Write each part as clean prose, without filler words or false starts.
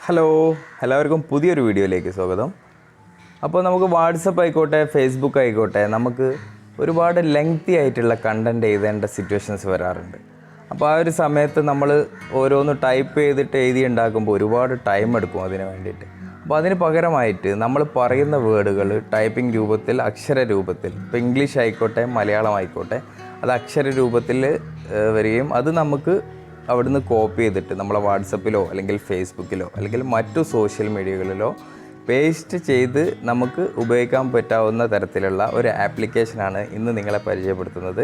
Hello, എല്ലാവർക്കും പുതിയൊരു വീഡിയോയിലേക്ക് സ്വാഗതം. അപ്പോൾ നമുക്ക് വാട്സപ്പ് ആയിക്കോട്ടെ, ഫേസ്ബുക്ക് ആയിക്കോട്ടെ, നമുക്ക് ഒരുപാട് ലെങ്തി ആയിട്ടുള്ള കണ്ടൻറ്റ് എഴുതേണ്ട സിറ്റുവേഷൻസ് വരാറുണ്ട്. അപ്പോൾ ആ ഒരു സമയത്ത് നമ്മൾ ഓരോന്ന് ടൈപ്പ് ചെയ്തിട്ട് എഴുതി ഉണ്ടാക്കുമ്പോൾ ഒരുപാട് ടൈം എടുക്കും അതിന് വേണ്ടിയിട്ട്. അപ്പോൾ അതിന് പകരമായിട്ട് നമ്മൾ പറയുന്ന വേർഡുകൾ ടൈപ്പിംഗ് രൂപത്തിൽ, അക്ഷര രൂപത്തിൽ, ഇപ്പോൾ ഇംഗ്ലീഷ് ആയിക്കോട്ടെ, മലയാളം ആയിക്കോട്ടെ, അത് അക്ഷര രൂപത്തിൽ വരികയും അത് നമുക്ക് അവിടുന്ന് കോപ്പി ചെയ്തിട്ട് നമ്മളെ വാട്സപ്പിലോ അല്ലെങ്കിൽ ഫേസ്ബുക്കിലോ അല്ലെങ്കിൽ മറ്റു സോഷ്യൽ മീഡിയകളിലോ പേസ്റ്റ് ചെയ്ത് നമുക്ക് ഉപയോഗിക്കാൻ പറ്റാവുന്ന തരത്തിലുള്ള ഒരു ആപ്ലിക്കേഷനാണ് ഇന്ന് നിങ്ങളെ പരിചയപ്പെടുത്തുന്നത്.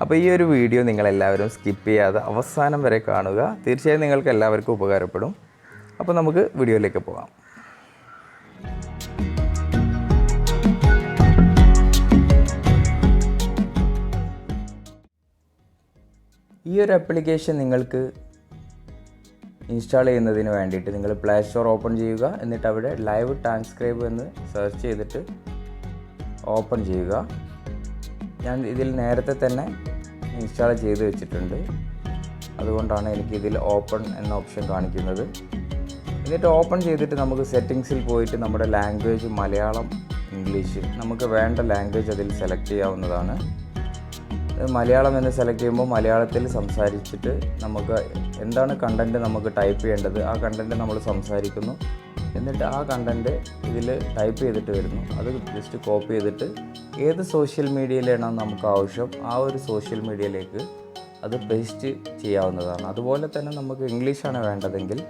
അപ്പോൾ ഈ ഒരു വീഡിയോ നിങ്ങളെല്ലാവരും സ്കിപ്പ് ചെയ്യാതെ അവസാനം വരെ കാണുക. തീർച്ചയായും നിങ്ങൾക്ക് എല്ലാവർക്കും ഉപകാരപ്പെടും. അപ്പോൾ നമുക്ക് വീഡിയോയിലേക്ക് പോകാം. ഈ ഒരു ആപ്ലിക്കേഷൻ നിങ്ങൾക്ക് ഇൻസ്റ്റാൾ ചെയ്യുന്നതിന് വേണ്ടിയിട്ട് നിങ്ങൾ പ്ലേ സ്റ്റോർ ഓപ്പൺ ചെയ്യുക. എന്നിട്ട് അവിടെ ലൈവ് ട്രാൻസ്ക്രൈബ് എന്ന് സെർച്ച് ചെയ്തിട്ട് ഓപ്പൺ ചെയ്യുക. ഞാൻ ഇതിൽ നേരത്തെ തന്നെ ഇൻസ്റ്റാൾ ചെയ്ത് വെച്ചിട്ടുണ്ട്, അതുകൊണ്ടാണ് എനിക്കിതിൽ ഓപ്പൺ എന്ന ഓപ്ഷൻ കാണിക്കുന്നത്. എന്നിട്ട് ഓപ്പൺ ചെയ്തിട്ട് നമുക്ക് സെറ്റിങ്സിൽ പോയിട്ട് നമ്മുടെ ലാംഗ്വേജ് മലയാളം, ഇംഗ്ലീഷ്, നമുക്ക് വേണ്ട ലാംഗ്വേജ് അതിൽ സെലക്ട് ചെയ്യാവുന്നതാണ്. മലയാളം എന്ന് സെലക്ട് ചെയ്യുമ്പോൾ മലയാളത്തിൽ സംസാരിച്ചിട്ട് നമുക്ക് എന്താണ് കണ്ടൻറ്റ് നമുക്ക് ടൈപ്പ് ചെയ്യേണ്ടത് ആ കണ്ടൻറ്റ് നമ്മൾ സംസാരിക്കുന്നു. എന്നിട്ട് ആ കണ്ടൻറ്റ് ഇതിൽ ടൈപ്പ് ചെയ്തിട്ട് വരുന്നു. അത് ജസ്റ്റ് കോപ്പി ചെയ്തിട്ട് ഏത് സോഷ്യൽ മീഡിയയിലാണോ നമുക്ക് ആവശ്യം ആ ഒരു സോഷ്യൽ മീഡിയയിലേക്ക് അത് പേസ്റ്റ് ചെയ്യാവുന്നതാണ്. അതുപോലെ തന്നെ നമുക്ക് ഇംഗ്ലീഷാണ് വേണ്ടതെങ്കിൽ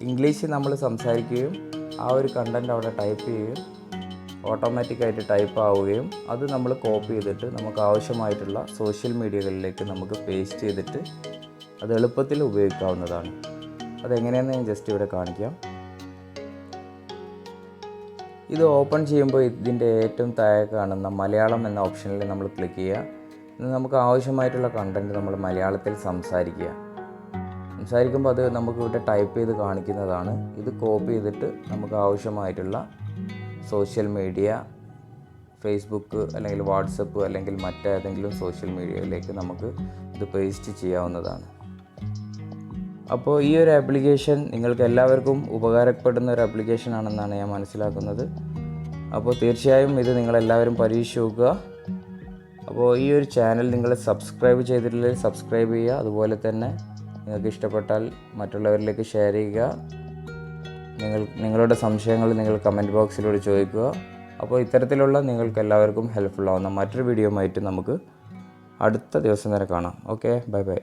ഇംഗ്ലീഷ് നമ്മൾ സംസാരിക്കുകയും ആ ഒരു കണ്ടൻറ്റ് അവിടെ ടൈപ്പ് ചെയ്യുകയും ഓട്ടോമാറ്റിക്കായിട്ട് ടൈപ്പ് ആവുകയും അത് നമ്മൾ കോപ്പി ചെയ്തിട്ട് നമുക്ക് ആവശ്യമായിട്ടുള്ള സോഷ്യൽ മീഡിയകളിലേക്ക് നമുക്ക് പേസ്റ്റ് ചെയ്തിട്ട് അത് എളുപ്പത്തിൽ ഉപയോഗിക്കാവുന്നതാണ്. അതെങ്ങനെയാണെന്ന് ഞാൻ ജസ്റ്റ് ഇവിടെ കാണിക്കാം. ഇത് ഓപ്പൺ ചെയ്യുമ്പോൾ ഇതിൻ്റെ ഏറ്റവും താഴെ കാണുന്ന മലയാളം എന്ന ഓപ്ഷനിൽ നമ്മൾ ക്ലിക്ക് ചെയ്യുക. നമുക്ക് ആവശ്യമായിട്ടുള്ള കണ്ടൻറ്റ് നമ്മൾ മലയാളത്തിൽ സംസാരിക്കുമ്പോൾ അത് നമുക്ക് ഇവിടെ ടൈപ്പ് ചെയ്ത് കാണിക്കുന്നതാണ്. ഇത് കോപ്പി ചെയ്തിട്ട് നമുക്ക് ആവശ്യമായിട്ടുള്ള സോഷ്യൽ മീഡിയ, ഫേസ്ബുക്ക് അല്ലെങ്കിൽ വാട്സപ്പ് അല്ലെങ്കിൽ മറ്റേതെങ്കിലും സോഷ്യൽ മീഡിയയിലേക്ക് നമുക്ക് ഇത് പേസ്റ്റ് ചെയ്യാവുന്നതാണ്. അപ്പോൾ ഈ ഒരു ആപ്ലിക്കേഷൻ നിങ്ങൾക്ക് എല്ലാവർക്കും ഉപകാരപ്പെടുന്ന ഒരു ആപ്ലിക്കേഷൻ ആണെന്നാണ് ഞാൻ മനസ്സിലാക്കുന്നത്. അപ്പോൾ തീർച്ചയായും ഇത് നിങ്ങളെല്ലാവരും പരീക്ഷിച്ച് നോക്കുക. അപ്പോൾ ഈ ഒരു ചാനൽ നിങ്ങൾ സബ്സ്ക്രൈബ് ചെയ്തിട്ടില്ലെങ്കിൽ സബ്സ്ക്രൈബ് ചെയ്യുക. അതുപോലെ തന്നെ നിങ്ങൾക്ക് ഇഷ്ടപ്പെട്ടാൽ മറ്റുള്ളവരിലേക്ക് ഷെയർ ചെയ്യുക. നിങ്ങളുടെ സംശയങ്ങൾ നിങ്ങൾ കമൻറ്റ് ബോക്സിലൂടെ ചോദിക്കുക. അപ്പോൾ ഇത്തരത്തിലുള്ള നിങ്ങൾക്ക് എല്ലാവർക്കും ഹെൽപ്ഫുൾ ആവുന്ന മറ്റൊരു വീഡിയോ ആയിട്ട് നമുക്ക് അടുത്ത ദിവസം വരെ കാണാം. Okay, bye bye.